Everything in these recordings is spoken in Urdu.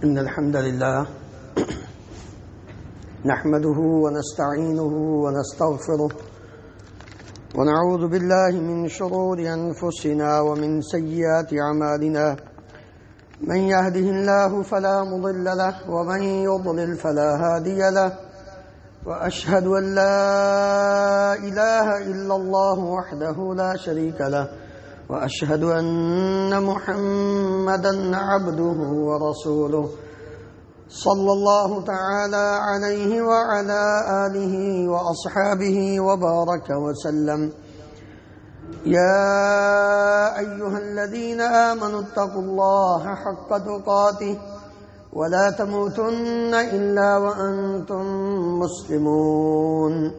إن الحمد لله نحمده ونستعينه ونستغفره ونعوذ بالله من شرور أنفسنا ومن سيئات أعمالنا من يهده الله فلا مضل له ومن يضلل فلا هادي له وأشهد أن لا إله إلا الله وحده لا شريك له وأشهد أن محمدًا عبده ورسوله صلى الله تعالى عليه وعلى آله وأصحابه وبارك وسلم. يا أيها الذين آمنوا اتقوا الله حق تقاته ولا تموتن إلا وأنتم مسلمون.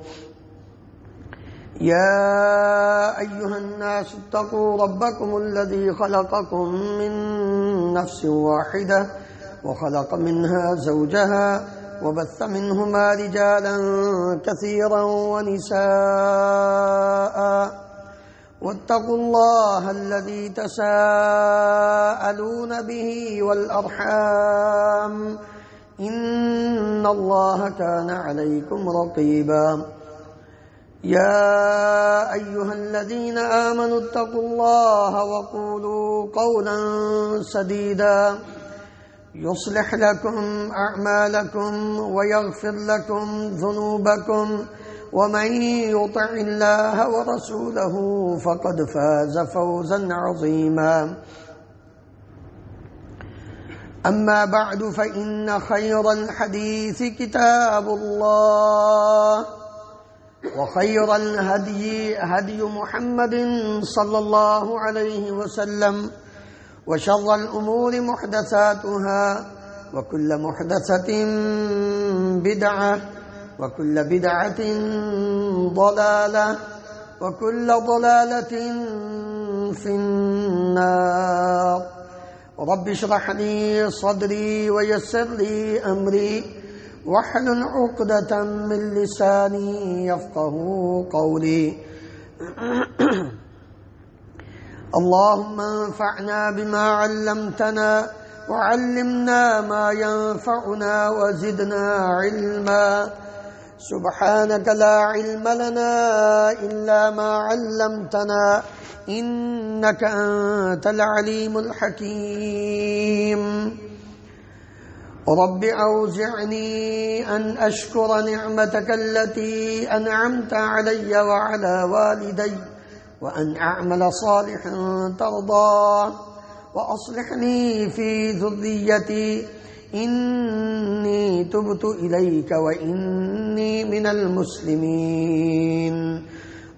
يا أيها الناس اتقوا ربكم الذي خلقكم من نفس واحدة وخلق منها زوجها وبث منهما رجالا كثيرا ونساء واتقوا الله الذي تساءلون به والأرحام إن الله كان عليكم رقيبا. يا أيها الذين آمنوا اتقوا الله وقولوا قولا سديدا يصلح لكم أعمالكم ويغفر لكم ذنوبكم ومن يطع الله ورسوله فقد فاز فوزا عظيما. أما بعد فإن خير الحديث كتاب الله وخير الهدي هدي محمد صلى الله عليه وسلم وشر الأمور محدثاتها وكل محدثة بدعة وكل بدعة ضلالة وكل ضلالة في النار. رب اشرح لي صدري ويسر لي أمري واحلل عقدة من لساني يفقه قولي. اللهم انفعنا بما علمتنا وعلمنا ما ينفعنا وزدنا علما. سبحانك لا علم لنا إلا ما علمتنا إنك أنت العليم الحكيم. رب أوزعني أن أشكر نعمتك التي أنعمت علي وعلى والدي وأن أعمل صالحا ترضاه وأصلح لي في ذريتي إني تبت إليك وإني من المسلمين.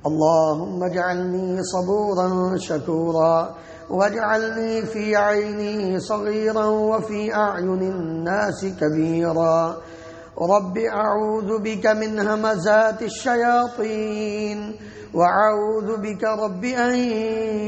اللهم اجعلني صبورا شكورا واجعلني في عيني صغيرا وفي أعين الناس كبيرا. رب أعوذ بك من همزات الشياطين وأعوذ بك رب أن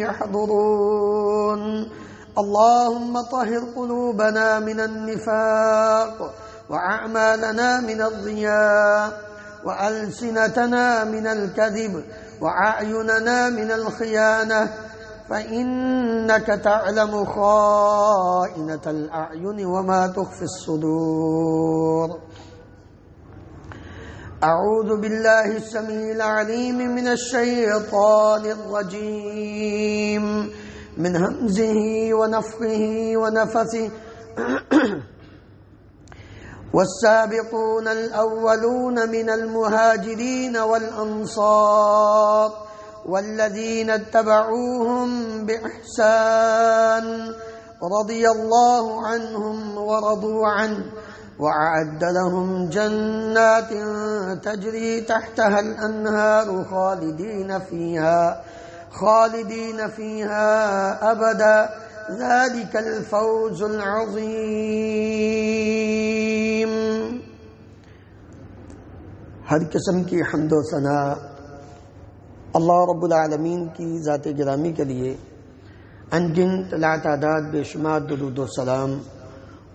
يحضرون. اللهم طهر قلوبنا من النفاق وأعمالنا من الرياء وألسنتنا من الكذب وأعيننا من الخيانة فإنك تعلم خائنة الأعين وما تخفي الصدور. أعوذ بالله السميع العليم من الشيطان الرجيم من همزه ونفخه ونفثه. والسابقون الأولون من المهاجرين والأنصار والذين اتبعوهم بإحسان رضي الله عنهم ورضوا عنه وأعد لهم جنات تجري تحتها الأنهار خالدين فيها أبدا ذلك الفوز العظيم. ہر قسم کی حمد و ثنا اللہ رب العالمین کی ذات گرامی کے لیے انگنت لا تعداد بے شمار درود و سلام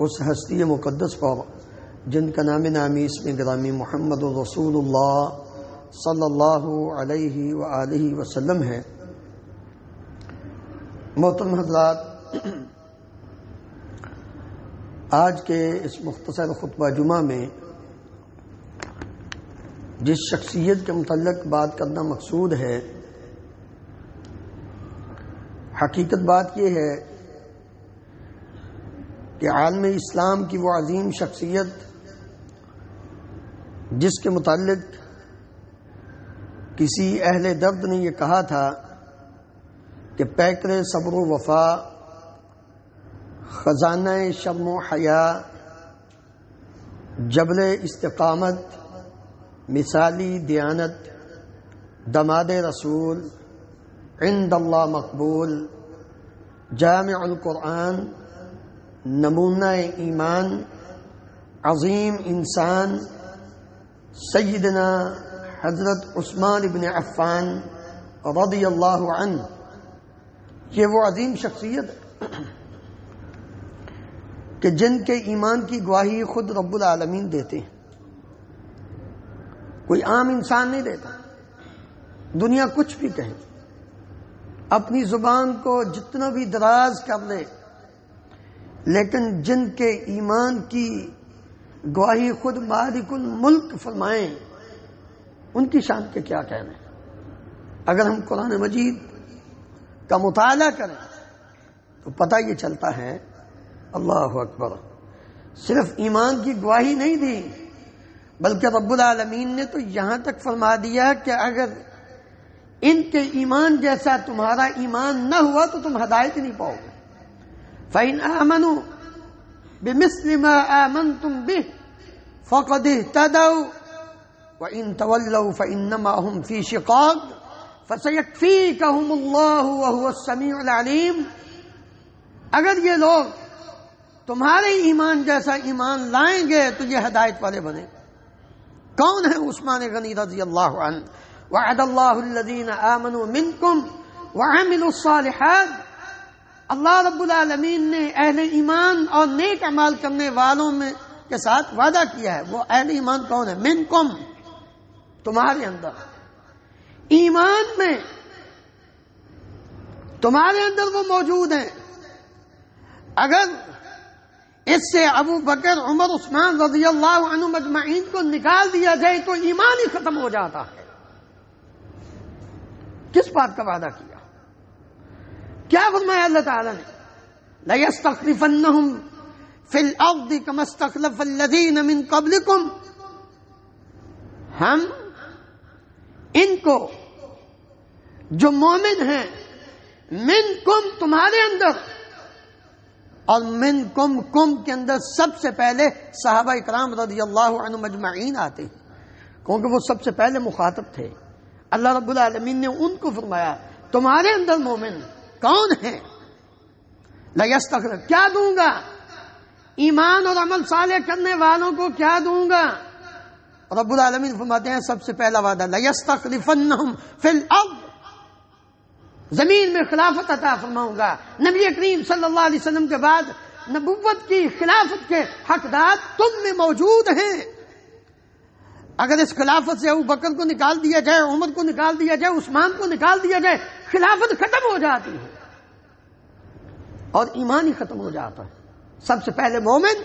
اس ہستی مقدس پر جن کا نام نامی اسم گرامی محمد رسول اللہ صلی اللہ علیہ وآلہ وسلم ہے. محترم حضرات، آج کے اس مختصر خطبہ جمعہ میں جس شخصیت کے متعلق بات کرنا مقصود ہے، حقیقت بات یہ ہے کہ عالم اسلام کی وہ عظیم شخصیت جس کے متعلق کسی اہل درد نے یہ کہا تھا کہ پیکر صبر و وفا، خزانہ شرم و حیا، جبل استقامت، مثالی دیانت، دماد رسول، عند اللہ مقبول، جامع القرآن، نمونہ ایمان، عظیم انسان، سیدنا حضرت عثمان بن عفان رضی اللہ عنہ، یہ وہ عظیم شخصیت ہے کہ جن کے ایمان کی گواہی خود رب العالمین دیتے ہیں، کوئی عام انسان نہیں دیتا۔ دنیا کچھ بھی کہے، اپنی زبان کو جتنا بھی دراز کر لے، لیکن جن کے ایمان کی گواہی خود مالک الملک فرمائیں، ان کی شان کے کیا کہنے۔ اگر ہم قرآن مجید کا مطالعہ کریں تو پتہ یہ چلتا ہے، اللہ اکبر، صرف ایمان کی گواہی نہیں دی بلکہ رب العالمین نے تو یہاں تک فرما دیا کہ اگر ان کے ایمان جیسا تمہارا ایمان نہ ہوا تو تم ہدایت نہیں پاؤ گے۔ فَإِنْ آمَنُوا بِمِثْلِ مَا آمَنْتُمْ بِهِ فَقَدِ اهْتَدَوْا وَإِنْ تَوَلَّوْا فَإِنَّمَا هُمْ فِي شِقَاقٍ فَسَيَكْفِيكَهُمُ اللَّهُ وَهُوَ السَّمِيعُ الْعَلِيمُ۔ اگر یہ لوگ تمہارے ایمان جیسا ایمان لائیں گے تو یہ ہدایت والے بنے۔ کون ہے عثمان غنی رضی اللہ عنہ؟ وعد اللہ الذین آمنوا منکم وعملوا الصالحات، اللہ رب العالمین نے اہل ایمان اور نیک اعمال کرنے والوں میں کے ساتھ وعدہ کیا ہے۔ وہ اہل ایمان کون ہے؟ منکم، تمہارے اندر ایمان میں تمہارے اندر وہ موجود ہیں۔ اگر اس سے ابو بکر، عمر، عثمان رضی اللہ عنہ مجمعین کو نکال دیا جائے تو ایمان ہی ختم ہو جاتا ہے۔ کس بات کا وعدہ کیا؟ کیا فرمایا اللہ تعالی نے؟ لَيَسْتَخْلِفَنَّهُمْ فِي الْأَرْضِ كَمَا اسْتَخْلَفَ الَّذِينَ مِنْ قَبْلِكُمْ، ہم ان کو جو مومن ہیں، منکم تمہارے اندر، اور منکم کم کے اندر سب سے پہلے صحابہ اکرام رضی اللہ عنہ مجمعین آتے ہیں، کیونکہ وہ سب سے پہلے مخاطب تھے۔ اللہ رب العالمین نے ان کو فرمایا تمہارے اندر مومن کون ہیں؟ لَيَسْتَخْلِفَ، کیا دوں گا؟ ایمان اور عمل صالح کرنے والوں کو کیا دوں گا؟ رب العالمین فرماتے ہیں سب سے پہلا وعدہ لَيَسْتَخْلِفَنَّهُمْ فِي الْأَرْضِ، زمین میں خلافت عطا فرماؤں گا۔ نبی کریم صلی اللہ علیہ وسلم کے بعد نبوت کی خلافت کے حقدار تم میں موجود ہیں۔ اگر اس خلافت سے ابو بکر کو نکال دیا جائے، عمر کو نکال دیا جائے، عثمان کو نکال دیا جائے، خلافت ختم ہو جاتی ہے اور ایمان ہی ختم ہو جاتا ہے۔ سب سے پہلے مومن،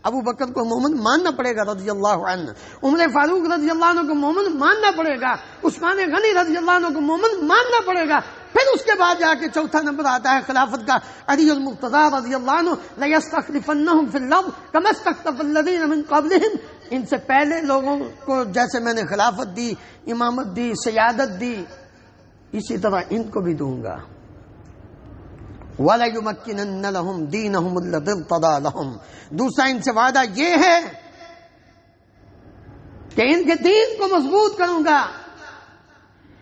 ابو بکر کو مومن ماننا پڑے گا رضی اللہ عنہ، عمر فاروق رضی اللہ عنہ کو مومن ماننا پڑے گا، عثمان غنی رضی اللہ عنہ کو مومن ماننا پڑے گا۔ پھر اس کے بعد جا کے چوتھا نمبر آتا ہے خلافت کا، علی المرتضیٰ رضی اللہ عنہ، لَيَسْتَخْلِفَنَّهُمْ فِي الْأَرْضِ كَمَا اسْتَخْلَفَ الَّذِينَ مِنْ قَبْلِهِمْ، ان سے پہلے لوگوں کو جیسے میں نے خلافت دی، امامت دی، سیادت دی، اسی طرح ان کو بھی دوں گا۔ وَلَيُمَكِّنَنَّ لَهُمْ دِينَهُمُ الَّذِي ارْتَضَىٰ لَهُمْ، دوسرا ان سے وعدہ یہ ہے کہ ان کے دین کو مضبوط کروں گا،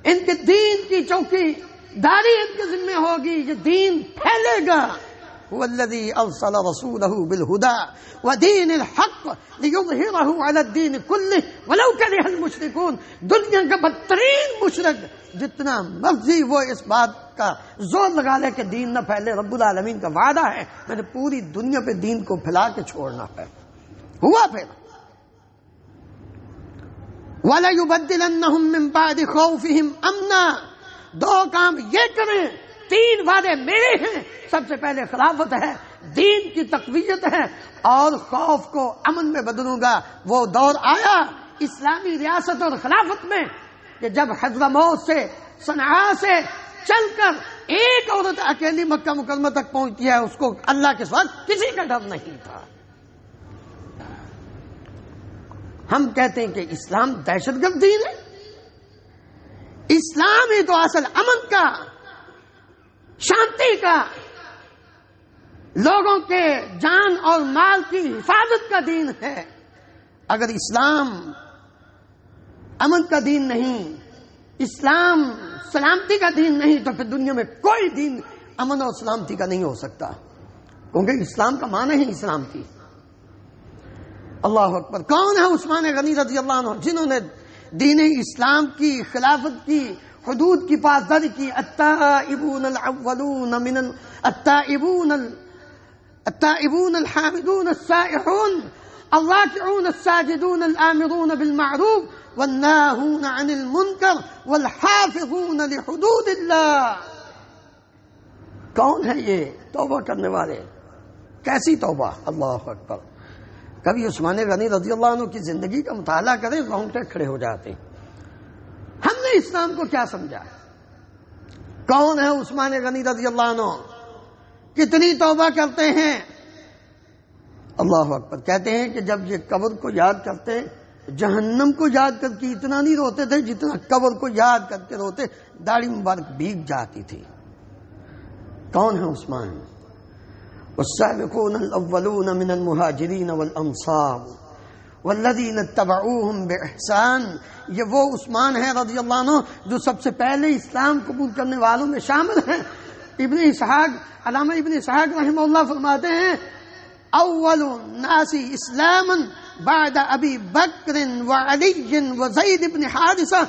ان کے دین کی چوکی داری ان کے ذمہ ہوگی، یہ دین پھیلے گا۔ هُوَ الَّذِي أَرْسَلَ رَسُولَهُ بِالْهُدَىٰ وَدِينِ الْحَقِّ لِيُظْهِرَهُ عَلَى الدِّينِ كُلِّهِ وَلَوْ كَرِهَ الْمُشْرِكُونَ، دنیا کا بدترین مشرک جتنا مرضی وہ اس بات کا زور لگا لے کہ دین نہ پھیلے، رب العالمین کا وعدہ ہے میں نے پوری دنیا پہ دین کو پھیلا کے چھوڑنا ہے۔ ہوا پھر وَلَيُبَدِّلَنَّهُم مِّن بَعْدِ خَوْفِهِمْ أَمْنًا، دو کام یہ کریں، تین وعدے میرے ہیں۔ سب سے پہلے خلافت ہے، دین کی تقویت ہے، اور خوف کو امن میں بدلوں گا۔ وہ دور آیا اسلامی ریاست اور خلافت میں کہ جب حضرموت سے صنعاء سے چل کر ایک عورت اکیلی مکہ مکرمہ تک پہنچتی ہے، اس کو اللہ کے سوا کسی کا ڈر نہیں تھا۔ ہم کہتے ہیں کہ اسلام دہشت گرد دین ہے۔ اسلام ہی تو اصل امن کا، شانتی کا، لوگوں کے جان اور مال کی حفاظت کا دین ہے۔ اگر اسلام امن کا دین نہیں، اسلام سلامتی کا دین نہیں، تو پھر دنیا میں کوئی دین امن اور سلامتی کا نہیں ہو سکتا، کیونکہ اسلام کا معنی ہے اسلام کی۔ اللہ اکبر۔ کون ہے عثمان غنی رضی اللہ عنہ جنہوں نے دین اسلام کی، خلافت کی، حدود کی پاسداری کی؟ التائبون الاولون من التائبون الحامدون السائحون الراكعون الساجدون الآمرون بالمعروف والناهون عن المنکر والحافظون لحدود اللہ۔ کون ہے یہ توبہ کرنے والے؟ کیسی توبہ؟ اللہ اکبر۔ کبھی عثمان غنی رضی اللہ عنہ کی زندگی کا مطالعہ کریں، رونگٹے کھڑے ہو جاتے۔ ہم نے اسلام کو کیا سمجھا؟ کون ہے عثمان غنی رضی اللہ عنہ؟ کتنی توبہ کرتے ہیں؟ اللہ اکبر۔ کہتے ہیں کہ جب یہ قبر کو یاد کرتے، جہنم کو یاد کر کے اتنا نہیں روتے تھے جتنا قبر کو یاد کر کے روتے، داڑھی مبارک بھیگ جاتی تھی۔ کون ہے عثمان؟ والسابقون الاولون من المہاجرین والانصار والذین اتبعوهم باحسان۔ یہ وہ عثمان ہے رضی اللہ عنہ جو سب سے پہلے اسلام قبول کرنے والوں میں شامل ہیں۔ ابن اسحاق، علامہ ابن اسحاق رحمہ اللہ فرماتے ہیں اول الناس اسلاما بعد ابی بکر وعلی وزید بن حارثہ،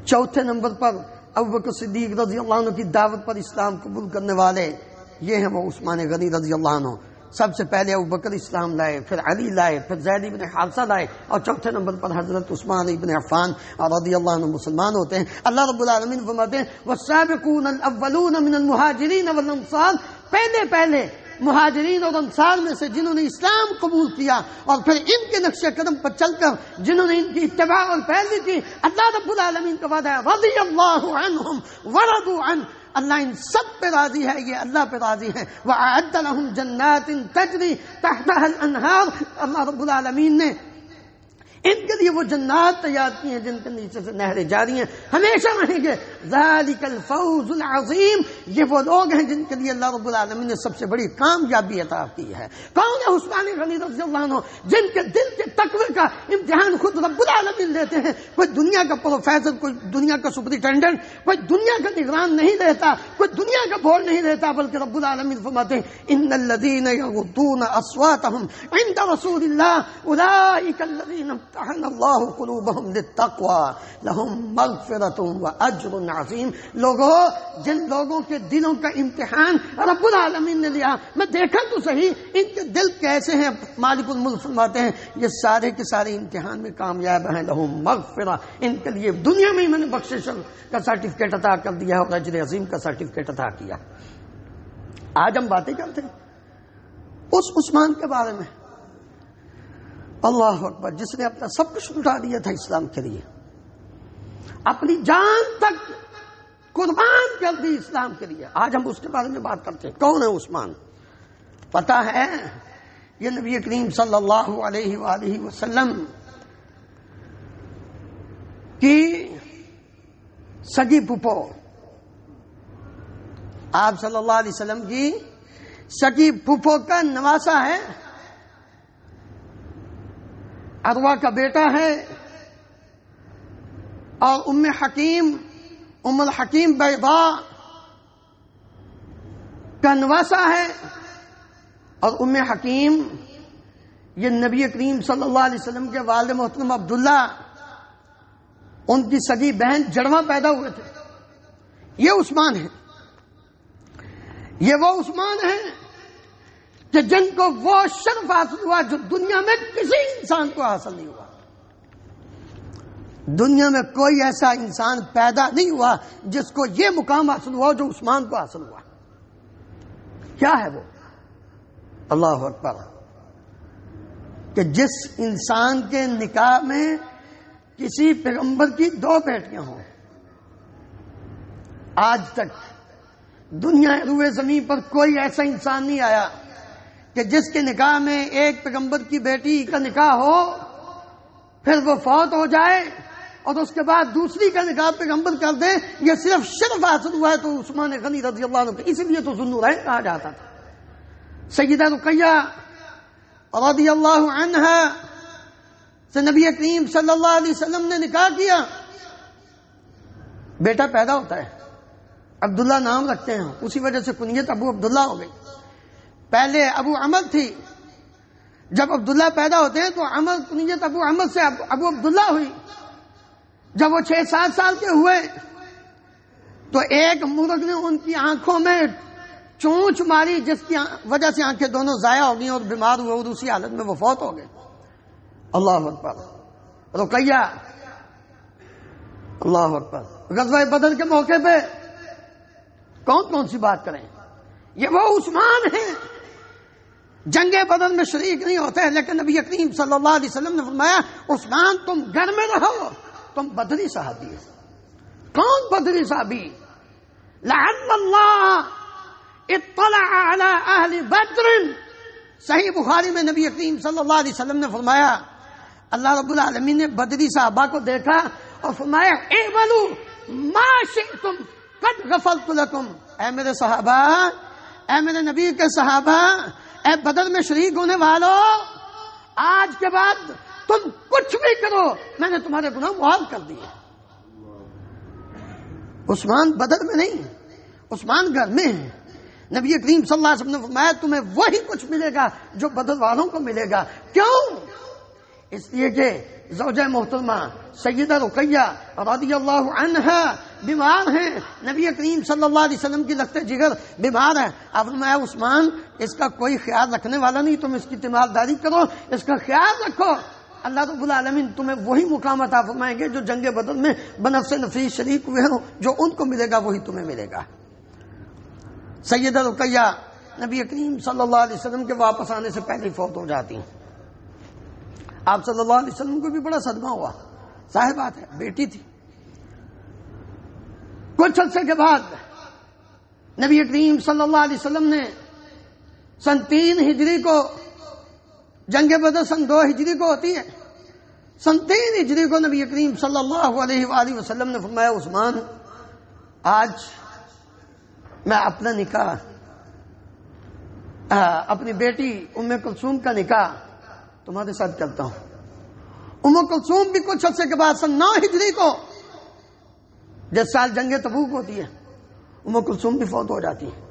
چوتھے نمبر پر ابوبکر صدیق رضی اللہ عنہ کی دعوت پر اسلام قبول کرنے والے یہ ہیں وہ عثمان غنی رضی اللہ عنہ۔ سب سے پہلے ابوبکر اسلام لائے، پھر علی لائے، پھر زید بن حارثہ لائے، اور چوتھے نمبر پر حضرت عثمان ابن عفان رضی اللہ عنہ مسلمان ہوتے ہیں۔ اللہ رب العالمین فرماتے ہیں والسابقون الاولون من المہاجرین والانصار، پہلے مہاجرین اور انصار میں سے جنہوں نے اسلام قبول کیا اور پھر ان کے نقش قدم پر چل کر جنہوں نے ان کی اتباع اور پیروی کی، اللہ رب العالمین کا وعدہ ہے رضی اللہ عنہم ورضوا عنہ، اللہ ان سب پہ راضی ہے، یہ اللہ پہ راضی ہے۔ وَأَعَدَّ لَهُمْ جَنَّاتٍ تَجْرِي تَحْتَهَا الْأَنْهَارُ، اللہ رب العالمین نے ان کے لیے وہ جنات تیار کی ہیں جن کے نیچے سے نہریں جاری ہیں، ہمیشہ رہیں گے۔ ذَلِكَ الْفَوْزُ الْعَظِيمُ، یہ وہ لوگ ہیں جن کے لیے اللہ رب العالمین نے سب سے بڑی کامیابی عطا کی ہے۔ کون ہے عثمان غنی رضی اللہ عنہ جن کے دل کے تقوی کا امتحان خود رب العالمین لیتے ہیں؟ کوئی دنیا کا پروفیسر، کوئی دنیا کا سپرنٹینڈنٹ، کوئی دنیا کا نگران نہیں رہتا، کوئی دنیا کا بورڈ نہیں رہتا، بلکہ رب العالمین فرماتے ہیں ان الذین یغضون اصواتهم عند رسول اللہ اولئک الذین امتحن اللہ قلوبهم للتقوى لهم مغفرۃ واجر عظیم۔ لوگوں، جن لوگوں کے دلوں کا امتحان رب العالمین نے لیا، میں دیکھا تو صحیح ان کے دل کیسے ہیں۔ مالک الملک فرماتے ہیں یہ سارے کے سارے امتحان میں کامیاب ہیں۔ لهم مغفرۃ، ان کے لیے دنیا میں ہی میں نے بخشش کا سرٹیفکیٹ عطا کر دیا اور اجر عظیم کا سرٹیفکیٹ عطا کیا۔ آج ہم باتیں کرتے ہیں اس عثمان کے بارے میں، اللہ اکبر، جس نے اپنا سب کچھ لٹا دیا تھا اسلام کے لیے، اپنی جان تک قربان کر دی اسلام کے لیے۔ آج ہم اس کے بارے میں بات کرتے ہیں۔ کون ہے عثمان؟ پتہ ہے یہ نبی کریم صلی اللہ علیہ وآلہ وسلم کی سگی پھپھو، آپ صلی اللہ علیہ وسلم کی سگی پھپھو کا نواسا ہے، عروہ کا بیٹا ہے، اور ام الحکیم بیضاء کا نواسا ہے، اور ام حکیم یہ نبی کریم صلی اللہ علیہ وسلم کے والد محترم عبداللہ، ان کی سگی بہن جڑواں پیدا ہوئے تھے۔ یہ عثمان ہے، یہ وہ عثمان ہے کہ جن کو وہ شرف حاصل ہوا جو دنیا میں کسی انسان کو حاصل نہیں ہوا۔ دنیا میں کوئی ایسا انسان پیدا نہیں ہوا جس کو یہ مقام حاصل ہوا جو عثمان کو حاصل ہوا۔ کیا ہے وہ؟ اللہ اکبر، کہ جس انسان کے نکاح میں کسی پیغمبر کی 2 بیٹیاں ہوں، آج تک دنیا روئے زمین پر کوئی ایسا انسان نہیں آیا کہ جس کے نکاح میں ایک پیغمبر کی بیٹی کا نکاح ہو، پھر وہ فوت ہو جائے اور اس کے بعد دوسری کا نکاح پیغمبر کر دے۔ یہ صرف شرف حاصل ہوا ہے تو عثمان غنی رضی اللہ عنہ، اسی لیے تو ذوالنورین کہا جاتا تھا۔ سیدہ رقیہ رضی اللہ عنہا سے نبی کریم صلی اللہ علیہ وسلم نے نکاح کیا، بیٹا پیدا ہوتا ہے، عبداللہ نام رکھتے ہیں، اسی وجہ سے کنیت ابو عبداللہ ہو گئی۔ پہلے ابو عمر تھی، جب عبداللہ پیدا ہوتے ہیں تو عمر کنیت ابو عمر سے ابو عبداللہ ہوئی۔ جب وہ 6-7 سال کے ہوئے تو ایک مرغ نے ان کی آنکھوں میں چونچ ماری، جس کی وجہ سے آنکھیں دونوں ضائع ہو گئی اور بیمار ہوئے اور اسی حالت میں وہ فوت ہو گئے۔ اللہ اکبر۔ رقیہ، اللہ اکبر۔ غزوہ بدر کے موقع پہ کون سی بات کریں، یہ وہ عثمان ہیں، جنگ بدر میں شریک نہیں ہوتے، لیکن نبی کریم صلی اللہ علیہ وسلم نے فرمایا عثمان تم گھر میں رہو، تم بدری صحابی ہو۔ کون بدری صحابی؟ لعل اللہ اطلع علی اہل بدر، صحیح بخاری میں نبی کریم صلی اللہ علیہ وسلم نے فرمایا اللہ رب العالمین نے بدری صحابہ کو دیکھا اور فرمایا اعملوا ما شئتم قد غفرت لکم، اے میرے صحابہ، اے میرے نبی کے صحابہ، اے بدر میں شریک ہونے والوں، آج کے بعد تم کچھ بھی کرو میں نے تمہارے گناہ معاف کر دیے۔ عثمان بدر میں نہیں، عثمان گھر میں ہے۔ نبی کریم صلی اللہ علیہ وسلم نے فرمایا تمہیں وہی کچھ ملے گا جو بدر والوں کو ملے گا۔ کیوں؟ اس لیے کہ زوجہ محترمہ سیدہ رقیہ رضی اللہ عنہا بیمار ہیں، نبی کریم صلی اللہ علیہ وسلم کی لگتے جگر بیمار ہے۔ آپ فرمایا عثمان اس کا کوئی خیال رکھنے والا نہیں، تم اس کی تیمارداری کرو، اس کا خیال رکھو، اللہ رب العالمین تمہیں وہی مقام عطا فرمائیں گے جو جنگ بدر میں بنفس نفیس شریک ہوئے ہوں، جو ان کو ملے گا وہی تمہیں ملے گا۔ سیدہ رقیہ نبی کریم صلی اللہ علیہ وسلم کے واپس آنے سے پہلے فوت ہو جاتی ہیں۔ آپ صلی اللہ علیہ وسلم کو بھی بڑا صدمہ ہوا، ظاہر بات ہے بیٹی تھی۔ کچھ عرصے کے بعد نبی کریم صلی اللہ علیہ وسلم نے سن 3 ہجری کو، جنگ بدر سن 2 ہجری کو ہوتی ہے، سن 3 ہجری کو نبی کریم صلی اللہ علیہ وآلہ وسلم نے فرمایا عثمان آج میں اپنا نکاح، اپنی بیٹی ام کلثوم کا نکاح تمہارے ساتھ کرتا ہوں۔ ام کلثوم بھی کچھ عرصے کے بعد سن 9 ہجری کو، جس سال جنگ تبوک ہوتی ہے، ام کلثوم بھی فوت ہو جاتی ہے۔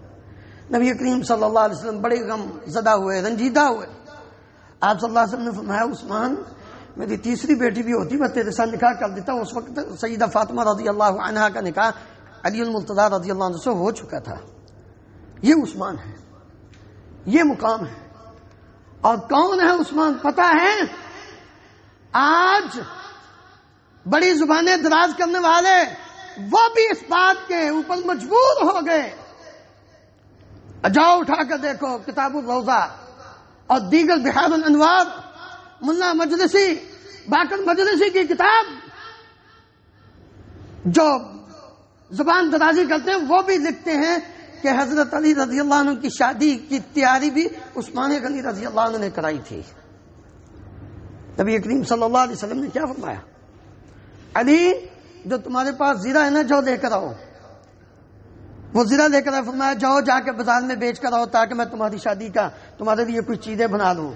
نبی کریم صلی اللہ علیہ وسلم بڑے غم زدہ ہوئے، رنجیدہ ہوئے۔ آپ صلی اللہ علیہ وسلم نے فرمایا عثمان میری تیسری بیٹی بھی ہوتی میں تیرے ساتھ نکاح کر دیتا ہوں۔ اس وقت سیدہ فاطمہ رضی اللہ عنہا کا نکاح علی المرتضیٰ رضی اللہ عنہ سے ہو چکا تھا۔ یہ عثمان ہے، یہ مقام ہے۔ اور کون ہے عثمان پتہ ہے؟ آج بڑی زبانیں دراز کرنے والے وہ بھی اس بات کے اوپر مجبور ہو گئے۔ جاؤ اٹھا کر دیکھو کتاب الروضہ اور دیگر بحار الانوار، ملا مجلسی، باقر مجلسی کی کتاب، جو زبان درازی کرتے ہیں وہ بھی لکھتے ہیں کہ حضرت علی رضی اللہ عنہ کی شادی کی تیاری بھی عثمان غنی رضی اللہ عنہ نے کرائی تھی۔ نبی کریم صلی اللہ علیہ وسلم نے کیا فرمایا؟ علی جو تمہارے پاس زیرہ ہے نا جاؤ لے کر آؤ۔ وہ زیرہ لے کر آئے، فرمایا جاؤ جا کے بازار میں بیچ کر آؤ تاکہ میں تمہاری شادی کا تمہارے لیے کچھ چیزیں بنا دوں،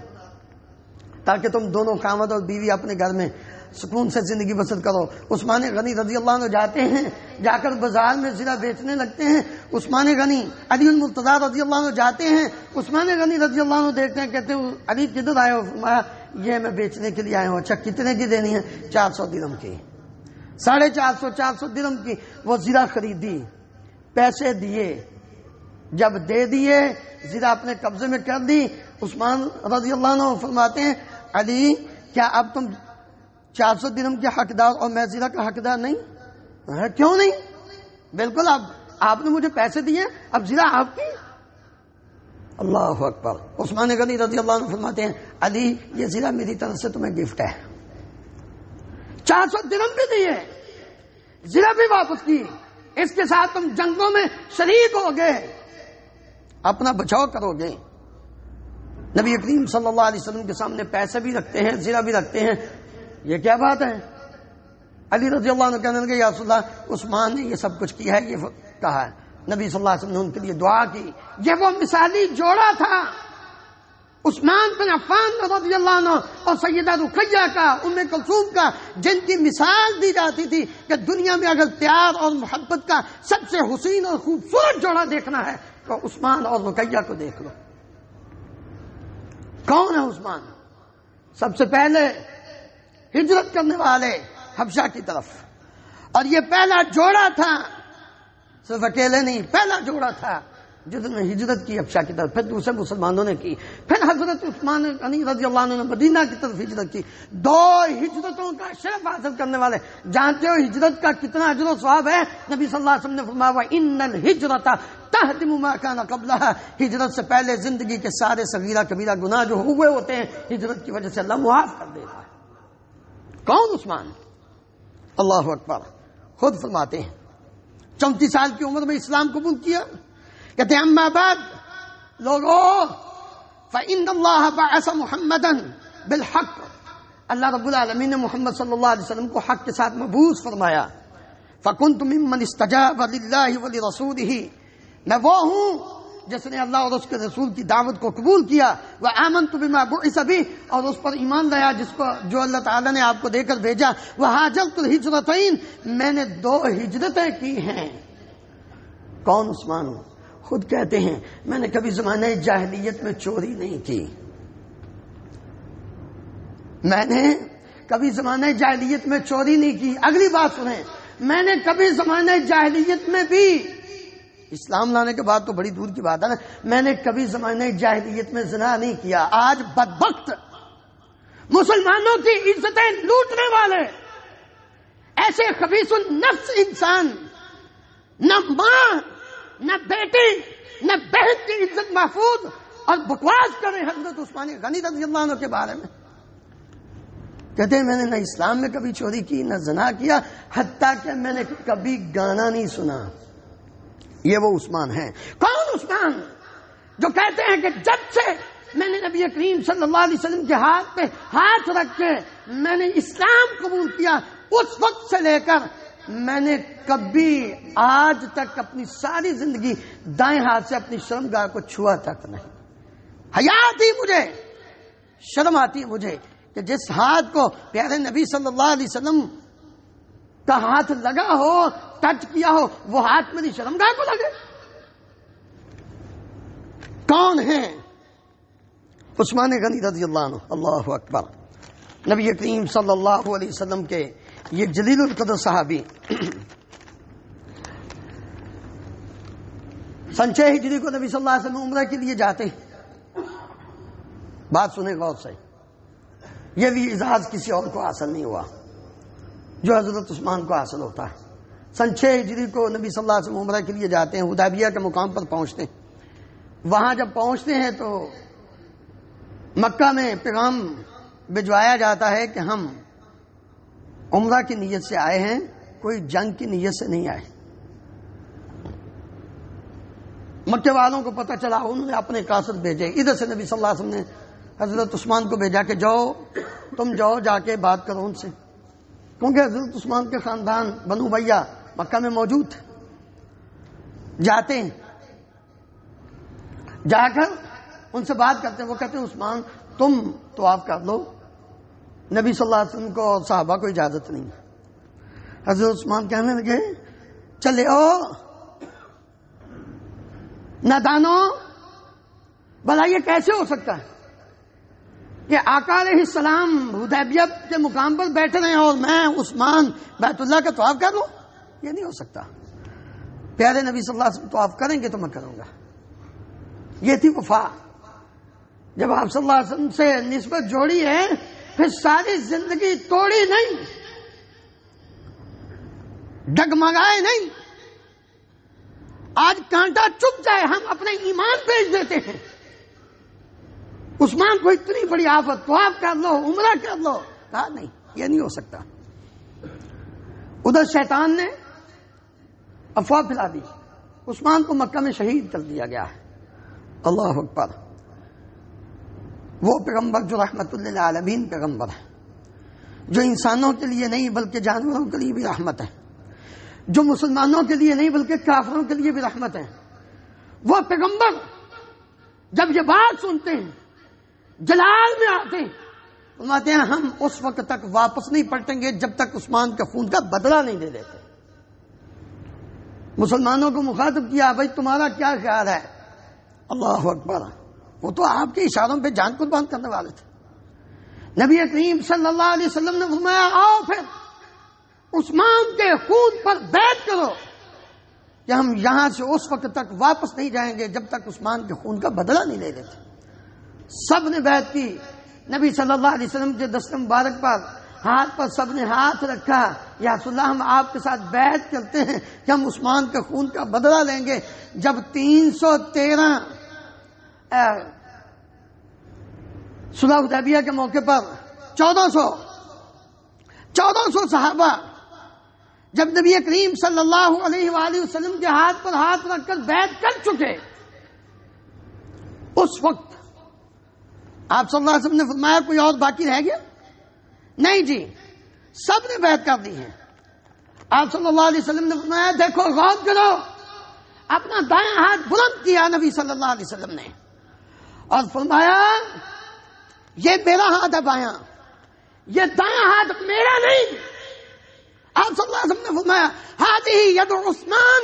تاکہ تم دونوں خاوند اور بیوی اپنے گھر میں سکون سے زندگی بسر کرو۔ عثمان غنی رضی اللہ عنہ جاتے ہیں، جا کر بازار میں زیرہ بیچنے لگتے ہیں۔ عثمان غنی، علی المرتضیٰ رضی اللہ عنہ جاتے ہیں، عثمان غنی رضی اللہ عنہ دیکھتے ہیں، کہتے ہیں علی کدھر آئے ہو؟ فرمایا یہ میں بیچنے کے لیے آیا ہوں۔ اچھا کتنے کی دینی ہے؟ 400 درہم کی، 450 درہم کی وہ زیرہ خریدی، پیسے دیے، جب دے دیے زیرہ اپنے قبضے میں کر دی۔ عثمان رضی اللہ عنہ فرماتے ہیں علی کیا اب تم 400 درہم کے حقدار اور میں زیرہ کا حقدار نہیں؟ کیوں نہیں؟ بالکل، اب آپ نے مجھے پیسے دیے، اب زیرہ آپ کی۔ اللہ اکبر۔ عثمان غنی رضی اللہ عنہ فرماتے ہیں علی یہ زرہ میری طرف سے تمہیں گفٹ ہے، 400 درہم بھی دیے، زرہ بھی واپس کی، اس کے ساتھ تم جنگوں میں شریک ہو گے، اپنا بچاؤ کرو گے۔ نبی کریم صلی اللہ علیہ وسلم کے سامنے پیسے بھی رکھتے ہیں، زرہ بھی رکھتے ہیں، یہ کیا بات ہے؟ علی رضی اللہ عنہ کہنے لگے یا رسول اللہ عثمان نے یہ سب کچھ کیا ہے، یہ کہا ہے۔ نبی صلی اللہ علیہ وسلم نے ان کے لیے دعا کی۔ یہ وہ مثالی جوڑا تھا عثمان بن عفان رضی اللہ عنہ اور سیدہ رقیہ کا، ام کلثوم کا، جن کی مثال دی جاتی تھی کہ دنیا میں اگر پیار اور محبت کا سب سے حسین اور خوبصورت جوڑا دیکھنا ہے تو عثمان اور رقیہ کو دیکھ لو۔ کون ہے عثمان؟ سب سے پہلے ہجرت کرنے والے حبشہ کی طرف، اور یہ پہلا جوڑا تھا، صرف اکیلے نہیں، پہلا جوڑا تھا جس نے ہجرت کی حبشہ کی طرف، پھر دوسرے مسلمانوں نے کی، پھر حضرت عثمان غنی رضی اللہ عنہ نے مدینہ کی طرف ہجرت کی۔ 2 ہجرتوں کا شرف حاصل کرنے والے، جانتے ہو ہجرت کا کتنا اجر و ثواب ہے؟ نبی صلی اللہ علیہ وسلم نے فرمایا وَإِنَّ الْهِجْرَةَ تَهْدِمُ مَا كَانَ قَبْلَهَا، ہجرت سے پہلے زندگی کے سارے صغیرہ کبیرہ گناہ جو ہوئے ہوتے ہیں ہجرت کی وجہ سے اللہ معاف کر دیتا ہے۔ کون عثمان؟ اللہ اکبر۔ خود فرماتے ہیں 34 سال کی عمر میں اسلام قبول کیا۔ کہتے ہیں اما بعد لوگوں فإن اللہ بعث محمدا بالحق، اللہ رب العالمین نے محمد صلی اللہ علیہ وسلم کو حق کے ساتھ مبعوث فرمایا۔ فکنت ممن استجاب للہ ولرسولہ، میں وہ ہوں جس نے اللہ اور اس کے رسول کی دعوت کو قبول کیا، وآمنت بما بعث بہ، اور اس پر ایمان لایا جس کو جو اللہ تعالیٰ نے آپ کو دے کر بھیجا، وہاجرت الہجرتین، میں نے 2 ہجرتیں کی ہیں۔ کون عثمان؟ خود کہتے ہیں میں نے کبھی زمانہ جاہلیت میں چوری نہیں کی، میں نے کبھی زمانہ جاہلیت میں چوری نہیں کی۔ اگلی بات سنیں، میں نے کبھی زمانہ جاہلیت میں بھی، اسلام لانے کے بعد تو بڑی دور کی بات ہے نا، میں نے کبھی زمانہ جاہلیت میں زنا نہیں کیا۔ آج بدبخت مسلمانوں کی عزتیں لوٹنے والے ایسے خبیث النفس انسان، نہ ماں نہ بیٹی نہ بہن کی عزت محفوظ، اور بکواس کریں حضرت عثمان غنی رضی اللہ عنہ کے بارے میں۔ کہتے ہیں میں نے نہ اسلام میں کبھی چوری کی نہ زنا کیا، حتیٰ کہ میں نے کبھی گانا نہیں سنا۔ یہ وہ عثمان ہیں۔ کون عثمان جو کہتے ہیں کہ جب سے میں نے نبی کریم صلی اللہ علیہ وسلم کے ہاتھ پہ ہاتھ رکھ کے میں نے اسلام قبول کیا، اس وقت سے لے کر میں نے کبھی آج تک اپنی ساری زندگی دائیں ہاتھ سے اپنی شرمگاہ کو چھوا تک نہیں۔ حیا آتی مجھے، شرم آتی ہے مجھے کہ جس ہاتھ کو پیارے نبی صلی اللہ علیہ وسلم کا ہاتھ لگا ہو، ٹچ کیا ہو، وہ ہاتھ میری شرمگاہ کو لگے۔ کون ہیں؟ عثمان غنی رضی اللہ عنہ۔ اللہ اکبر۔ نبی کریم صلی اللہ علیہ وسلم کے یہ جلیل القدر صحابی سن 6 ہجری کو نبی صلی اللہ علیہ وسلم عمرہ کے لیے جاتے ہیں۔ بات سنیں غور سے، یہ بھی اعزاز کسی اور کو حاصل نہیں ہوا جو حضرت عثمان کو حاصل ہوتا ہے۔ سن 6 ہجری کو نبی صلی اللہ علیہ وسلم عمرہ کے لیے جاتے ہیں، حدیبیہ کے مقام پر پہنچتے ہیں۔ وہاں جب پہنچتے ہیں تو مکہ میں پیغام بھجوایا جاتا ہے کہ ہم عمرہ کی نیت سے آئے ہیں، کوئی جنگ کی نیت سے نہیں آئے۔ مکے والوں کو پتہ چلا، انہوں نے اپنے قاصد بھیجے، ادھر سے نبی صلی اللہ علیہ وسلم نے حضرت عثمان کو بھیجا کہ جاؤ، تم جاؤ جا کے بات کرو ان سے، کیونکہ حضرت عثمان کے خاندان بنو امیہ مکہ میں موجود تھے۔ جاتے ہیں، جا کر ان سے بات کرتے ہیں، وہ کہتے ہیں عثمان تم طواف کر لو، نبی صلی اللہ علیہ وسلم کو اور صحابہ کو اجازت نہیں۔ حضرت عثمان کہنے لگے چلے او نادانو، بھلا یہ کیسے ہو سکتا ہے کہ آقا علیہ السلام حدیبیہ کے مقام پر بیٹھ رہے ہیں اور میں عثمان بیت اللہ کا طواف کر لوں؟ یہ نہیں ہو سکتا، پیارے نبی صلی اللہ علیہ وسلم طواف کریں گے تو میں کروں گا۔ یہ تھی وفا، جب آپ صلی اللہ علیہ وسلم سے نسبت جوڑی ہے پھر ساری زندگی توڑی نہیں، ڈگمگائے نہیں۔ آج کانٹا چپ جائے ہم اپنے ایمان بیچ دیتے ہیں، عثمان کو اتنی بڑی آفت، تو آپ کر لو، عمرہ کر لو. کہا نہیں، یہ نہیں ہو سکتا. ادھر شیطان نے افواہ پھیلا دی، عثمان کو مکہ میں شہید کر دیا گیا ہے. اللہ اکبر. وہ پیغمبر جو رحمت للعالمین پیغمبر ہے، جو انسانوں کے لیے نہیں بلکہ جانوروں کے لیے بھی رحمت ہے، جو مسلمانوں کے لیے نہیں بلکہ کافروں کے لیے بھی رحمت ہے، وہ پیغمبر جب یہ بات سنتے ہیں، جلال میں آتے ہیں، فرماتے ہیں ہم اس وقت تک واپس نہیں پلٹیں گے جب تک عثمان کے خون کا بدلہ نہیں دے دیتے. مسلمانوں کو مخاطب کیا، بھائی تمہارا کیا خیال ہے؟ اللہ اکبر. وہ تو آپ کے اشاروں پہ جان قربان کرنے والے تھے. نبی کریم صلی اللہ علیہ وسلم نے فرمایا آؤ پھر عثمان کے خون پر بیعت کرو کہ ہم یہاں سے اس وقت تک واپس نہیں جائیں گے جب تک عثمان کے خون کا بدلہ نہیں لے لیتے. سب نے بیعت کی. نبی صلی اللہ علیہ وسلم کے دست مبارک پر ہاتھ پر سب نے ہاتھ رکھا، یا رسول اللہ ہم آپ کے ساتھ بیعت کرتے ہیں کہ ہم عثمان کے خون کا بدلہ لیں گے. جب 313 صلح حدیبیہ کے موقع پر 1400 صحابہ جب نبی کریم صلی اللہ علیہ وآلہ وسلم کے ہاتھ پر ہاتھ رکھ کر بیعت کر چکے، اس وقت آپ صلی اللہ علیہ وسلم نے فرمایا کوئی اور باقی رہ گیا؟ نہیں جی، سب نے بیعت کر دی ہے. آپ صلی اللہ علیہ وسلم نے فرمایا دیکھو غور کرو. اپنا دائیں ہاتھ بلند کیا نبی صلی اللہ علیہ وسلم نے اور فرمایا یہ میرا ہاتھ ہے بایاں، یہ دایاں ہاتھ میرا نہیں. آپ صلی اللہ علیہ وسلم نے فرمایا ہاتھی ید عثمان،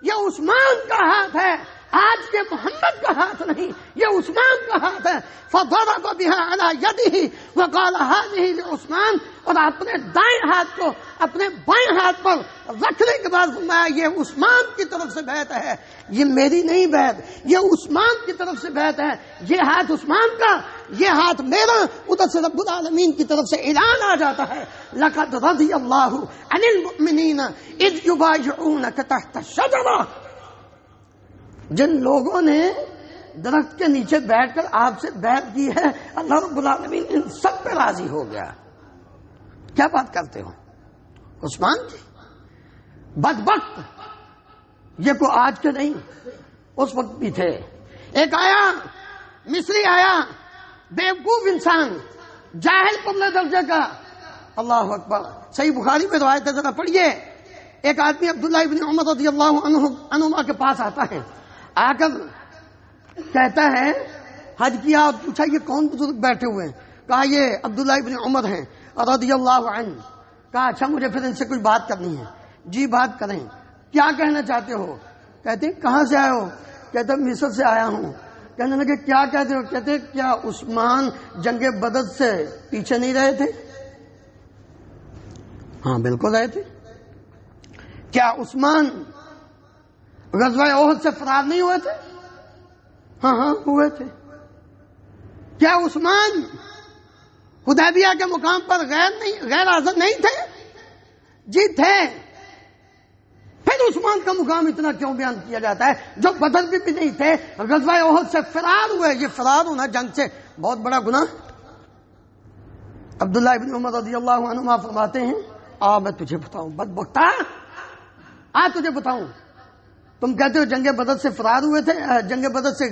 یہ عثمان کا ہاتھ ہے، آج کے محمد کا ہاتھ نہیں، یہ عثمان کا ہاتھ ہے. فضرب بها على يده وقال هذه لعثمان. اور اپنے دائیں ہاتھ کو اپنے بائیں ہاتھ پر رکھنے کے بعد فرمایا یہ عثمان کی طرف سے بیعت ہے، یہ میری نہیں بیعت، یہ عثمان کی طرف سے بیعت ہے. یہ ہاتھ عثمان کا، یہ ہاتھ میرا. ادھر سے رب العالمین کی طرف سے اعلان آ جاتا ہے لقد رضی اللہ عن المؤمنین اذ یبایعونک تحت الشجرہ. جن لوگوں نے درخت کے نیچے بیٹھ کر آپ سے بیعت کی ہے، اللہ رب العالمین ان سب پہ راضی ہو گیا. کیا بات کرتے ہو؟ عثمان جی بدبخت، یہ کو آج کے نہیں اس وقت بھی تھے. ایک آیا مصری آیا، بیوقوف انسان، جاہل پرلے درجے کا. اللہ اکبر. صحیح بخاری میں روایت ہے، ذرا پڑھیے. ایک آدمی عبداللہ ابن عمر رضی اللہ عنہما کے پاس آتا ہے، آ کر کہتا ہے حج کیا اور پوچھا یہ کون بزرگ بیٹھے ہوئے ہیں؟ کہا یہ عبداللہ ابن عمر ہیں رضی اللہ عنہ. کہا اچھا مجھے پھر ان سے کوئی بات کرنی ہے. جی بات کریں، کیا کہنا چاہتے ہو؟ کہتے ہیں کہاں سے آئے ہو؟ کہتے ہیں مصر سے آیا ہوں. کہنے لگے کیا کہتے ہو؟ کہتے ہیں کیا عثمان جنگ بدر سے پیچھے نہیں رہے تھے؟ ہاں بالکل رہے تھے. کیا عثمان غزوہ احد سے فرار نہیں ہوئے تھے؟ ہاں ہوئے تھے. کیا عثمان حدیبیہ کے مقام پر غیر حاضر نہیں تھے؟ جی تھے. پھر عثمان کا مقام اتنا کیوں بیان کیا جاتا ہے جو بدر بھی نہیں تھے، غزوہ احد سے فرار ہوئے؟ یہ فرار ہونا جنگ سے بہت بڑا گناہ. عبداللہ ابن عمر رضی اللہ عنہما فرماتے ہیں میں تجھے بتاؤں بدبختہ، تجھے بتاؤں. تم کہتے ہو جنگ بدر سے فرار ہوئے تھے، جنگ بدر سے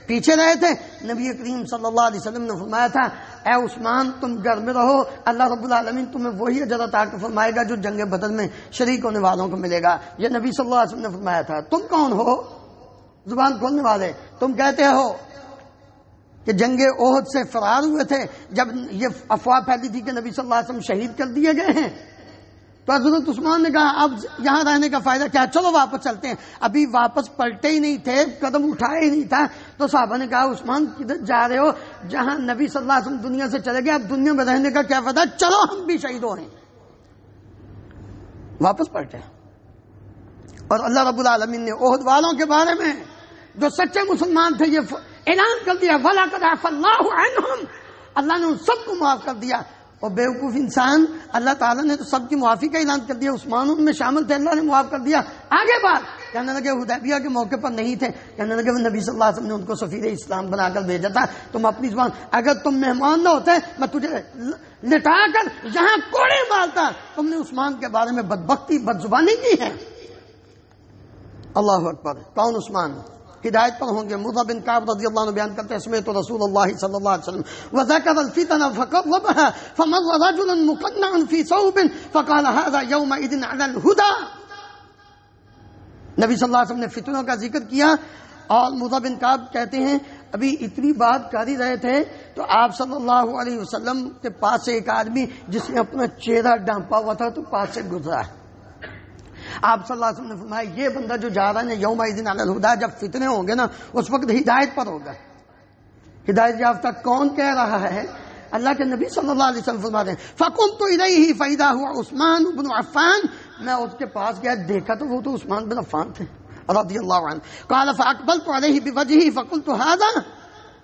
پیچھے رہے تھے. نبی کریم صلی اللہ علیہ وسلم نے فرمایا تھا اے عثمان تم گھر میں رہو، اللہ رب العالمین تمہیں وہی اجر عطا فرمائے گا جو جنگ بدر میں شریک ہونے والوں کو ملے گا. یہ نبی صلی اللہ علیہ وسلم نے فرمایا تھا. تم کون ہو زبان کھولنے والے؟ تم کہتے ہو کہ جنگ احد سے فرار ہوئے تھے جب یہ افواہ پھیلی تھی کہ نبی صلی اللہ علیہ وسلم شہید کر دیے گئے ہیں. تو حضرت عثمان نے کہا اب یہاں رہنے کا فائدہ کیا، چلو واپس چلتے ہیں. ابھی واپس پلٹے ہی نہیں تھے، قدم اٹھائے ہی نہیں تھا تو صحابہ نے کہا عثمان کدھر جا رہے ہو؟ جہاں نبی صلی اللہ علیہ وسلم دنیا سے چلے گئے اب دنیا میں رہنے کا کیا فائدہ، چلو ہم بھی شہید ہو رہے ہیں. واپس پلٹے. اور اللہ رب العالمین نے احد والوں کے بارے میں جو سچے مسلمان تھے یہ اعلان کر دیا وَلَقَدْ عَفَا اللَّهُ عَنْهُمْ، اللہ نے ان سب کو معاف کر دیا. اور بیوقوف انسان، اللہ تعالیٰ نے تو سب کی معافی کا اعلان کر دیا، عثمان ان میں شامل تھے، اللہ نے معاف کر دیا. آگے بات کہنے لگے حدیبیہ کے موقع پر نہیں تھے، کہنے لگے وہ نبی صلی اللہ علیہ وسلم نے ان کو سفیر اسلام بنا کر بھیجا تھا. تم اپنی زبان، اگر تم مہمان نہ ہوتے میں تجھے لٹا کر یہاں کوڑے مارتا. تم نے عثمان کے بارے میں بدبختی بدزبانی کی ہے. اللہ اکبر. کون عثمان؟ ہدایت پر ہوں گے. مرہ بن کعب رضی اللہ عنہ بیان کرتے ہیں سمعت رسول اللہ صلی اللہ علیہ وسلم وذكر الفتن فقربها فمر رجل مقنع في ثوب فقال هذا يومئذ على الهدى. نبی صلی اللہ علیہ وسلم نے فتنوں کا ذکر کیا اور مرہ بن کعب کہتے ہیں ابھی اتنی بات کر ہی رہے تھے تو آپ صلی اللہ علیہ وسلم کے پاس سے ایک آدمی جس نے اپنا چہرہ ڈھانپا ہوا تھا تو پاس سے گزرا. آپ صلی اللہ علیہ وسلم نے فرمایا یہ بندہ جو جا رہا ہے یوم الدین علی الہدی، جب فتنے ہوں گے نا اس وقت ہدایت پر ہوگا. ہدایت یافتہ کون کہہ رہا ہے؟ اللہ کے نبی صلی اللہ علیہ وسلم فرماتے ہیں فقمت الیہ فاذا هو عثمان بن عفان. میں اس کے پاس گیا، دیکھا تو وہ تو عثمان بن عفان تھے رضی اللہ عنہ. قال فاقبلت علیہ بوجهه فقلت هذا.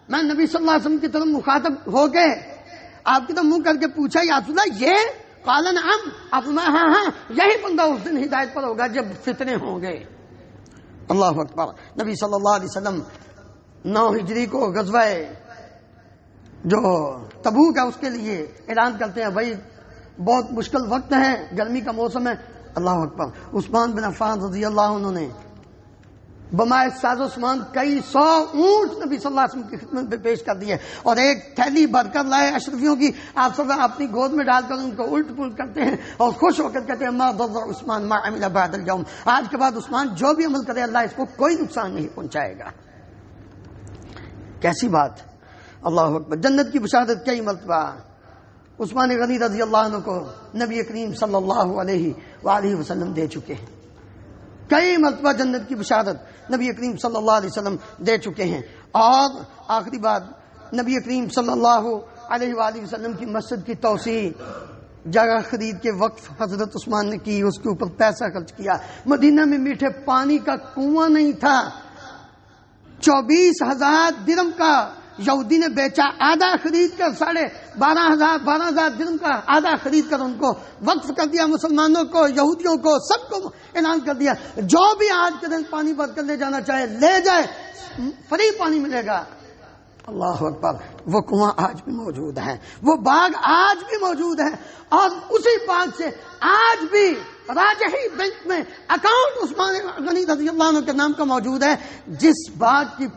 میں نبی صلی اللہ علیہ وسلم کی طرف مخاطب ہو گئے، آپ کی طرف منہ کر کے پوچھا یا رسول اللہ یہ؟ قال نعم. آپ فرمایا ہاں ہاں یہی بندہ اس دن ہدایت پر ہوگا جب فتنے ہوں گے. اللہ اکبر. نبی صلی اللہ علیہ وسلم 9 ہجری کو غزوہ جو تبوک ہے اس کے لیے اعلان کرتے ہیں بھائی بہت مشکل وقت ہے، گرمی کا موسم ہے. اللہ اکبر. عثمان بن عفان رضی اللہ عنہ نے بمائے ساز عثمان کئی 100 اونٹ نبی صلی اللہ علیہ وسلم کی خدمت پہ پیش کر دیے اور ایک تھیلی بھر کر لائے اشرفیوں کی. آپ سب اپنی گود میں ڈال کر ان کو الٹ پلٹ کرتے ہیں اور خوش ہو کر کہتے ہیں ما ضر عثمان ما عمل بعد اليوم. آج کے بعد عثمان جو بھی عمل کرے اللہ اس کو کوئی نقصان نہیں پہنچائے گا. کیسی بات. اللہ اکبر. جنت کی بشارت کئی مرتبہ عثمان غنی رضی اللہ عنہ کو نبی کریم صلی اللہ علیہ وآلہ وسلم دے چکے ہیں. کئی مرتبہ جنت کی بشارت نبی کریم صلی اللہ علیہ وسلم دے چکے ہیں. اور آخری بات نبی کریم صلی اللہ علیہ وآلہ وسلم کی مسجد کی توسیع جگہ خرید کے وقف حضرت عثمان نے کی، اس کے اوپر پیسہ خرچ کیا. مدینہ میں میٹھے پانی کا کنواں نہیں تھا، 24,000 درم کا یہودی نے بیچا، آدھا خرید کر 12,000 درم کا آدھا خرید کر ان کو وقف کر دیا. مسلمانوں کو، یہودیوں کو، سب کو اعلان کر دیا جو بھی آج کے دن پانی بھر کر لے جانا چاہے لے جائے، فری پانی ملے گا. اللہ اکبر. وہ کنواں آج بھی موجود ہے، وہ باغ آج بھی موجود ہے اور اسی باغ سے آج بھی راجحی بینک میں اکاؤنٹ عثمان غنی رضی اللہ عنہ کے نام کا موجود ہے، جس باغ کی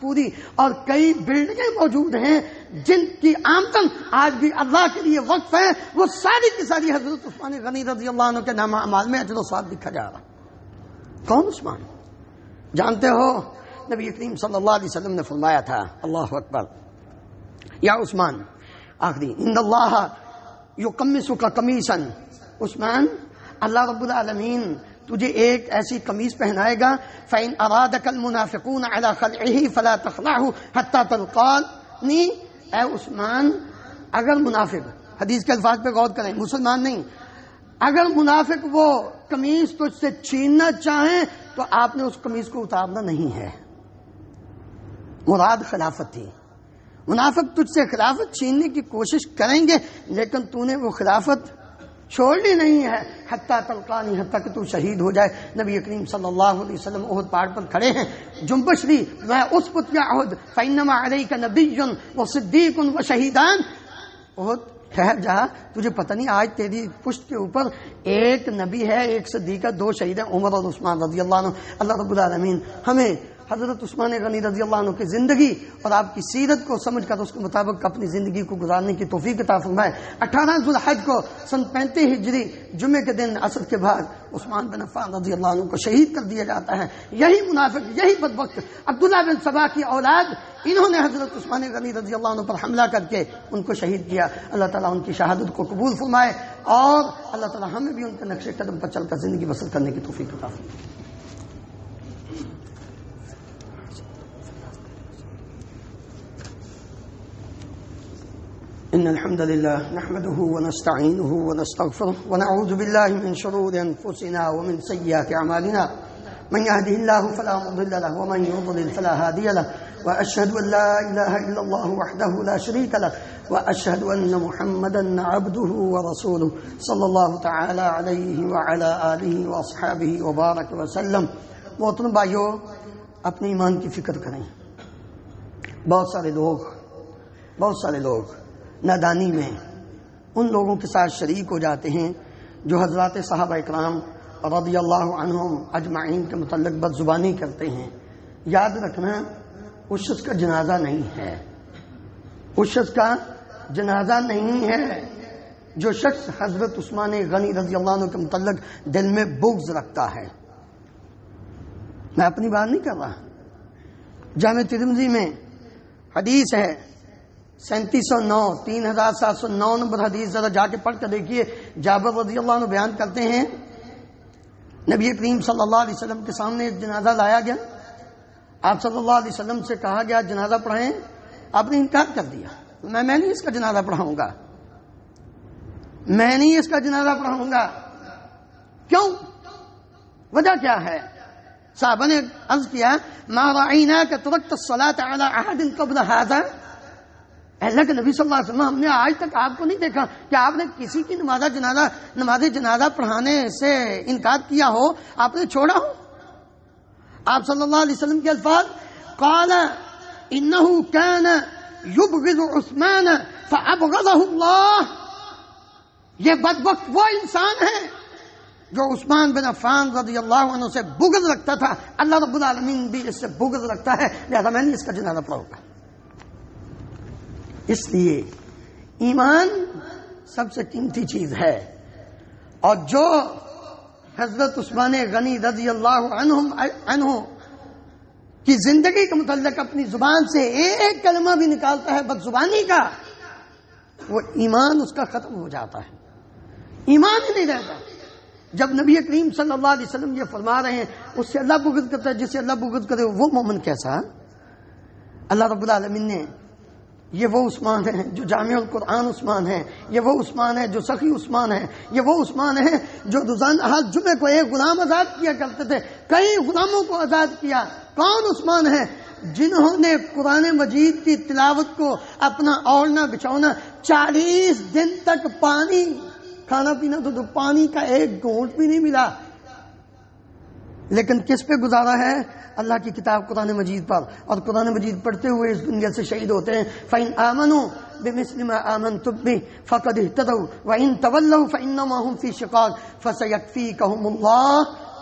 پوری اور کئی بلڈنگیں موجود ہیں جن کی آمدن آج بھی اللہ کے لیے وقف ہے. وہ ساری کی ساری حضرت عثمان غنی رضی اللہ عنہ کے نام اعمال میں اجر و ثواب لکھا جا رہا. کون عثمان؟ جانتے ہو نبی کریم صلی اللہ علیہ وسلم نے فرمایا تھا اللہ اکبر یا عثمان آخری ان اللہ یقمصک قمیصا. عثمان اللہ رب العالمین تجھے ایک ایسی قمیص پہنائے گا فإن أرادك المنافقون على خلعه فلا تخلعه حتى تلقاني. اے عثمان اگر منافق، حدیث کے الفاظ پہ غور کریں، مسلمان نہیں، اگر منافق وہ قمیص تجھ سے چھیننا چاہیں تو آپ نے اس قمیص کو اتارنا نہیں ہے. مراد خلافت تھی. منافق تجھ سے خلافت چھیننے کی کوشش کریں گے لیکن تو نے وہ خلافت چھوڑنی نہیں ہے حتیٰ تلقانی، حتیٰ کہ تو شہید ہو جائے. نبی کریم صلی اللہ علیہ وسلم احد پہاڑ پر کھڑے ہیں، جنبش لی میں اس پت یا احد فإنما علیک نبی و صدیق و شہیدان. احد ٹھہر جا، تجھے پتہ نہیں آج تیری پشت کے اوپر ایک نبی ہے، ایک صدیق ہے، 2 شہید ہیں، عمر اور عثمان رضی اللہ عنہ. اللہ رب العالمین ہمیں حضرت عثمان غنی رضی اللہ عنہ کی زندگی اور آپ کی سیرت کو سمجھ کر اس کے مطابق اپنی زندگی کو گزارنے کی توفیق عطا فرمائے. 18 ذوالحج کو سن 35 ہجری جمعے کے دن عصر کے بعد عثمان بن عفان رضی اللہ عنہ کو شہید کر دیا جاتا ہے. یہی منافق، یہی بدبخت عبداللہ بن سبا کی اولاد، انہوں نے حضرت عثمان غنی رضی اللہ عنہ پر حملہ کر کے ان کو شہید کیا. اللہ تعالیٰ ان کی شہادت کو قبول فرمائے اور اللہ تعالیٰ ہمیں بھی ان کے نقش قدم پر چل کر زندگی بسر کرنے کی توفیق عطا فرمائے. إن الحمد لله نحمده ونستعينه ونستغفره ونعوذ بالله من شرور أنفسنا ومن سيئات أعمالنا من يهده الله فلا مضل له ومن يضلل فلا هادي له وأشهد أن لا إله إلا الله وحده لا شريك له وأشهد أن محمدا عبده ورسوله صلی اللہ تعالی علیہ وعلى آلہ وأصحابہ وبارک وسلم۔ محترم بھائیو، اپنے ایمان کی فکر کریں۔ بہت سارے لوگ نادانی میں ان لوگوں کے ساتھ شریک ہو جاتے ہیں جو حضرات صحابہ اکرام رضی اللہ عنہم اجمعین کے متعلق بد زبانی کرتے ہیں۔ یاد رکھنا، اس شخص کا جنازہ نہیں ہے، اس شخص کا جنازہ نہیں ہے جو شخص حضرت عثمان غنی رضی اللہ عنہ کے متعلق دل میں بغض رکھتا ہے۔ میں اپنی بات نہیں کر رہا۔ جامع ترمذی میں حدیث ہے 3709 3709 نمبر حدیث، ذرا جا کے پڑھ کر دیکھیے۔ جابر رضی اللہ عنہ بیان کرتے ہیں نبی کریم صلی اللہ علیہ وسلم کے سامنے ایک جنازہ لایا گیا۔ آپ صلی اللہ علیہ وسلم سے کہا گیا جنازہ پڑھائیں، آپ نے انکار کر دیا۔ میں نہیں اس کا جنازہ پڑھاؤں گا، میں نہیں اس کا جنازہ پڑھاؤں گا۔ کیوں؟ وجہ کیا ہے؟ صحابہ نے عرض کیا ما رأیناک ترکت الصلاۃ علی احد قبل ھذا، اللہ کے نبی صلی اللہ علیہ وسلم، ہم نے آج تک آپ کو نہیں دیکھا کہ آپ نے کسی کی نماز جنازہ پڑھانے سے انکار کیا ہو، آپ نے چھوڑا ہو۔ آپ صلی اللہ علیہ وسلم کے الفاظ قال انہ کان یبغض عثمان فابغضہ اللہ، یہ بدبخت وہ انسان ہے جو عثمان بن عفان رضی اللہ عنہ سے بغض رکھتا تھا، اللہ رب العالمین بھی اس سے بغض رکھتا ہے، لہذا میں نہیں اس کا جنازہ پڑھوں گا۔ اس لیے ایمان سب سے قیمتی چیز ہے، اور جو حضرت عثمان غنی رضی اللہ عنہ کی زندگی کے متعلق اپنی زبان سے ایک کلمہ بھی نکالتا ہے بد زبانی کا، وہ ایمان اس کا ختم ہو جاتا ہے، ایمان ہی نہیں رہتا۔ جب نبی کریم صلی اللہ علیہ وسلم یہ فرما رہے ہیں اس سے اللہ بغض کرتا ہے، جس سے اللہ بغض کرے وہ مومن کیسا؟ اللہ رب العالمین نے یہ وہ عثمان ہے جو جامع القرآن عثمان ہے، یہ وہ عثمان ہے جو سخی عثمان ہے، یہ وہ عثمان ہے جو روزانہ ہر جمعے کو ایک غلام آزاد کیا کرتے تھے، کئی غلاموں کو آزاد کیا۔ کون عثمان ہے؟ جنہوں نے قرآن مجید کی تلاوت کو اپنا اوڑھنا بچھونا 40 دن تک پانی کھانا پینا تو پانی کا ایک گھونٹ بھی نہیں ملا، لیکن کس پہ گزارا ہے؟ اللہ کی کتاب قرآن مجید پر، اور قرآن مجید پڑھتے ہوئے اس دنیا سے شہید ہوتے ہیں۔ فَإِنْ آمَنُوا بِمِثْلِ مَا آمَنْتُم بِهِ فَقَدِ اهْتَدَوْا وَإِنْ تَوَلَّوْا فَإِنَّمَا هُمْ فِي شِقَاقٍ فَسَيَكْفِيكَهُمُ اللَّهُ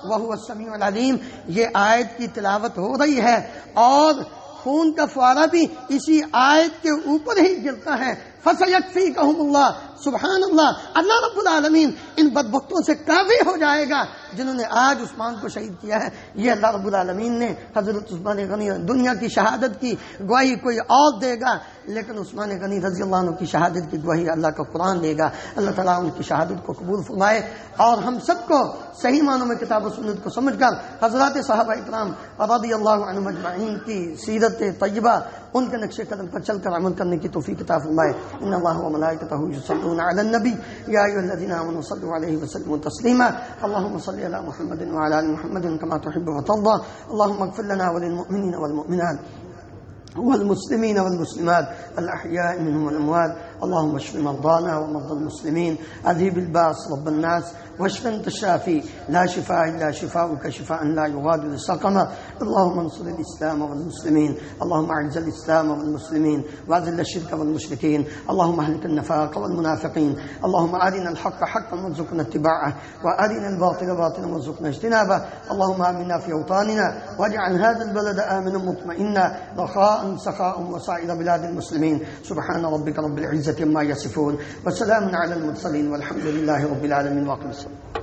وَهُوَ السَّمِيعُ الْعَلِيمُ۔ یہ آیت کی تلاوت ہو رہی ہے اور خون کا فوارہ بھی اسی آیت کے اوپر ہی گرتا ہے۔ فَسَيَكْفِيكَهُمُ اللَّهُ، سبحان اللہ، اللہ رب العالمین ان بدبختوں سے کافی ہو جائے گا جنہوں نے آج عثمان کو شہید کیا ہے۔ یہ اللہ رب العالمین نے حضرت عثمان غنی، دنیا کی شہادت کی گواہی کوئی اور دے گا، لیکن عثمان غنی رضی اللہ عنہ کی شہادت کی گواہی اللہ کا قرآن دے گا۔ اللہ تعالیٰ ان کی شہادت کو قبول فرمائے اور ہم سب کو صحیح معنوں میں کتاب و سنت کو سمجھ کر حضرات صحابہ اکرام رضی اللہ عنہم اجمعین کی سیرت طیبہ، ان کے نقش قدم پر چل کر عمل کرنے کی توفیق عطا فرمائے۔ ان اللہ و ملائکتہ یصلون علی النبی یا ایھا الذین آمنوا صلوا علیہ وسلموا تسلیما۔ اللهم صل علی محمد وعلى آل محمد كما تحب وترضى۔ اللهم اغفر لنا وللمؤمنین والمؤمنات والمسلمين والمسلمات الأحياء منهم والأموات۔ اللهم اشف مرضانا ومرضى المسلمين، أذهب الباس رب الناس واشف أنت الشافي، لا شفاء إلا شفاؤك شفاء لا يغادر سقما۔ اللهم انصر الإسلام والمسلمين، اللهم أعز الإسلام والمسلمين وأذل الشرك والمشركين، اللهم أهلك النفاق والمنافقين، اللهم أرنا الحق حقا وارزقنا اتباعه وأرنا الباطل باطلا وارزقنا اجتنابه، اللهم آمنا في أوطاننا واجعل هذا البلد آمنا مطمئنا رخاء سخاء وسائر بلاد المسلمين، سبحان ربك رب العزة عما يصفون وسلام على المرسلين والحمد لله رب العالمين۔ واقم الصلاة۔